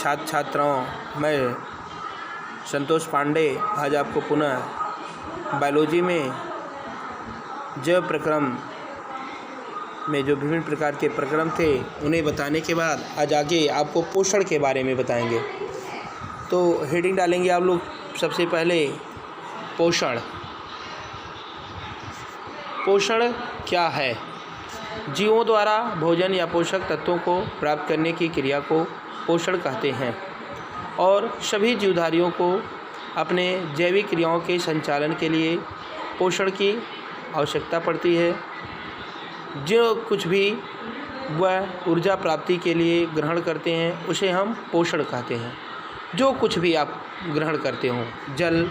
छात्र छात्राओं, मैं संतोष पांडे आज आपको पुनः बायोलॉजी में जैव प्रक्रम में जो विभिन्न प्रकार के प्रक्रम थे उन्हें बताने के बाद आज आगे आपको पोषण के बारे में बताएंगे। तो हेडिंग डालेंगे आप लोग सबसे पहले पोषण। पोषण क्या है? जीवों द्वारा भोजन या पोषक तत्वों को प्राप्त करने की क्रिया को पोषण कहते हैं और सभी जीवधारियों को अपने जैविक क्रियाओं के संचालन के लिए पोषण की आवश्यकता पड़ती है। जो कुछ भी वह ऊर्जा प्राप्ति के लिए ग्रहण करते हैं उसे हम पोषण कहते हैं। जो कुछ भी आप ग्रहण करते हो, जल,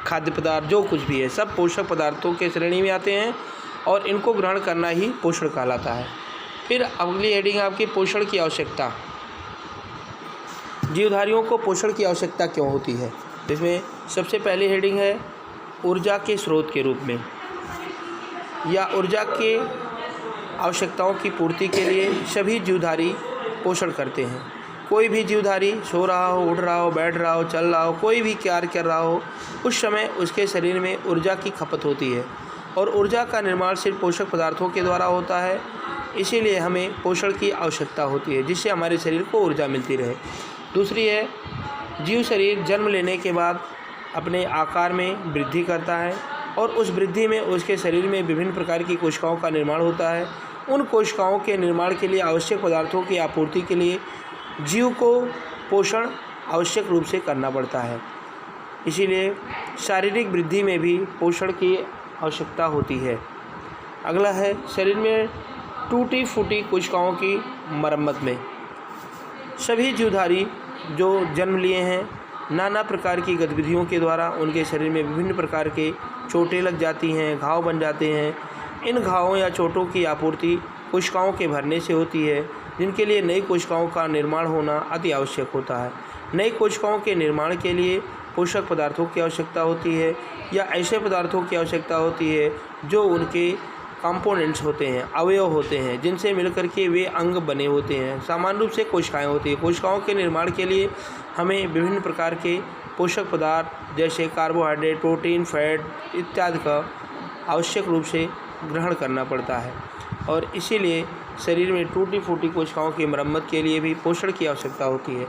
खाद्य पदार्थ, जो कुछ भी है, सब पोषक पदार्थों के श्रेणी में आते हैं और इनको ग्रहण करना ही पोषण कहलाता है। फिर अगली हेडिंग आपकी पोषण की आवश्यकता। जीवधारियों को पोषण की आवश्यकता क्यों होती है? इसमें सबसे पहली हेडिंग है ऊर्जा के स्रोत के रूप में या ऊर्जा के आवश्यकताओं की पूर्ति के लिए सभी जीवधारी पोषण करते हैं। कोई भी जीवधारी सो रहा हो, उठ रहा हो, बैठ रहा हो, चल रहा हो, कोई भी कार्य कर रहा हो, उस समय उसके शरीर में ऊर्जा की खपत होती है और ऊर्जा का निर्माण सिर्फ पोषक पदार्थों के द्वारा होता है। इसीलिए हमें पोषण की आवश्यकता होती है जिससे हमारे शरीर को ऊर्जा मिलती रहे। दूसरी है जीव शरीर जन्म लेने के बाद अपने आकार में वृद्धि करता है और उस वृद्धि में उसके शरीर में विभिन्न प्रकार की कोशिकाओं का निर्माण होता है। उन कोशिकाओं के निर्माण के लिए आवश्यक पदार्थों की आपूर्ति के लिए जीव को पोषण आवश्यक रूप से करना पड़ता है। इसीलिए शारीरिक वृद्धि में भी पोषण की आवश्यकता होती है। अगला है शरीर में टूटी फूटी कोशिकाओं की मरम्मत में। सभी जीवधारी जो जन्म लिए हैं, नाना प्रकार की गतिविधियों के द्वारा उनके शरीर में विभिन्न प्रकार के चोटें लग जाती हैं, घाव बन जाते हैं। इन घावों या चोटों की आपूर्ति कोशिकाओं के भरने से होती है, जिनके लिए नई कोशिकाओं का निर्माण होना अति आवश्यक होता है। नई कोशिकाओं के निर्माण के लिए पोषक पदार्थों की आवश्यकता होती है या ऐसे पदार्थों की आवश्यकता होती है जो उनके कंपोनेंट्स होते हैं, अवयव होते हैं, जिनसे मिलकर के वे अंग बने होते हैं। सामान्य रूप से कोशिकाएं होती हैं। कोशिकाओं के निर्माण के लिए हमें विभिन्न प्रकार के पोषक पदार्थ जैसे कार्बोहाइड्रेट, प्रोटीन, फैट इत्यादि का आवश्यक रूप से ग्रहण करना पड़ता है और इसीलिए शरीर में टूटी फूटी कोशिकाओं की मरम्मत के लिए भी पोषण की आवश्यकता होती है।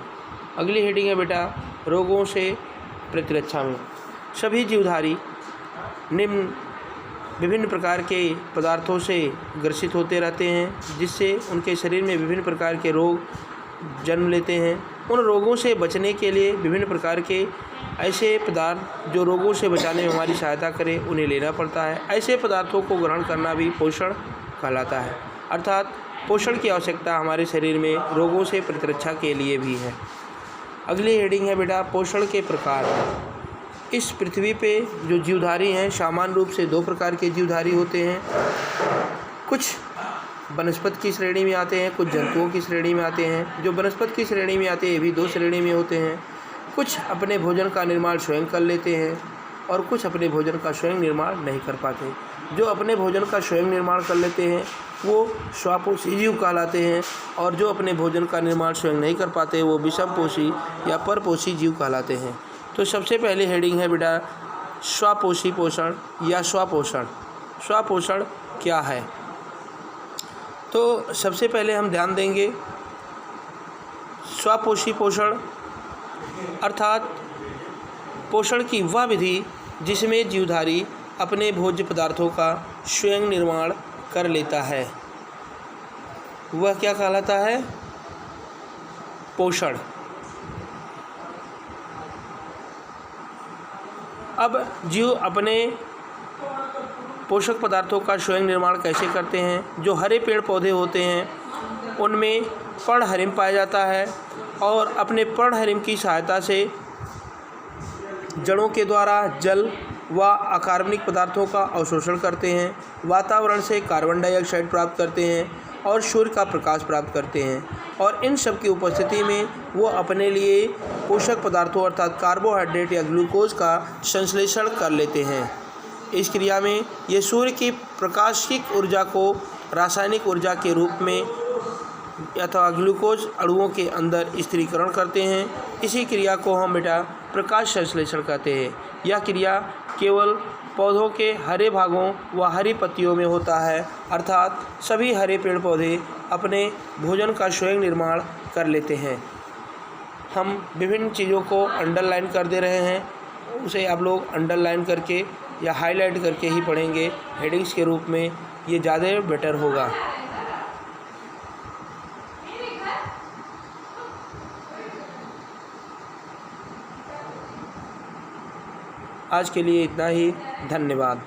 अगली हेडिंग है बेटा रोगों से प्रतिरक्षा में। सभी जीवधारी निम्न विभिन्न प्रकार के पदार्थों से ग्रसित होते रहते हैं जिससे उनके शरीर में विभिन्न प्रकार के रोग जन्म लेते हैं। उन रोगों से बचने के लिए विभिन्न प्रकार के ऐसे पदार्थ जो रोगों से बचाने में हमारी सहायता करें उन्हें लेना पड़ता है। ऐसे पदार्थों को ग्रहण करना भी पोषण कहलाता है। अर्थात पोषण की आवश्यकता हमारे शरीर में रोगों से प्रतिरक्षा के लिए भी है। अगली हेडिंग है बेटा पोषण के प्रकार। इस पृथ्वी पे जो जीवधारी हैं सामान्य रूप से दो प्रकार के जीवधारी होते हैं। कुछ वनस्पति की श्रेणी में आते हैं, कुछ जंतुओं की श्रेणी में आते हैं। जो वनस्पति की श्रेणी में आते हैं ये भी दो श्रेणी में होते हैं। कुछ अपने भोजन का निर्माण स्वयं कर लेते हैं और कुछ अपने भोजन का स्वयं निर्माण नहीं कर पाते। जो अपने भोजन का स्वयं निर्माण कर लेते हैं वो स्वापोषी जीव कहलाते हैं और जो अपने भोजन का निर्माण स्वयं नहीं कर पाते वो विषमपोषी या परपोषी जीव कहलाते हैं। तो सबसे पहले हेडिंग है बेटा स्वापोषी पोषण या स्वपोषण। स्वपोषण क्या है? तो सबसे पहले हम ध्यान देंगे स्वापोषी पोषण अर्थात पोषण की वह विधि जिसमें जीवधारी अपने भोज्य पदार्थों का स्वयं निर्माण कर लेता है, वह क्या कहलाता है? पोषण। अब जीव अपने पोषक पदार्थों का स्वयं निर्माण कैसे करते हैं? जो हरे पेड़ पौधे होते हैं उनमें पर्णहरिम पाया जाता है और अपने पर्णहरिम की सहायता से जड़ों के द्वारा जल व अकार्बनिक पदार्थों का अवशोषण करते हैं, वातावरण से कार्बन डाइऑक्साइड प्राप्त करते हैं और सूर्य का प्रकाश प्राप्त करते हैं और इन सब की उपस्थिति में वो अपने लिए पोषक पदार्थों अर्थात कार्बोहाइड्रेट या ग्लूकोज का संश्लेषण कर लेते हैं। इस क्रिया में ये सूर्य की प्रकाशिक ऊर्जा को रासायनिक ऊर्जा के रूप में अथवा ग्लूकोज अणुओं के अंदर स्थिरीकरण करते हैं। इसी क्रिया को हम बेटा प्रकाश संश्लेषण कहते हैं। यह क्रिया केवल पौधों के हरे भागों व हरी पत्तियों में होता है, अर्थात सभी हरे पेड़ पौधे अपने भोजन का स्वयं निर्माण कर लेते हैं। हम विभिन्न चीज़ों को अंडरलाइन कर दे रहे हैं, उसे आप लोग अंडरलाइन करके या हाईलाइट करके ही पढ़ेंगे हेडिंग्स के रूप में, ये ज़्यादा बेटर होगा। आज के लिए इतना ही, धन्यवाद।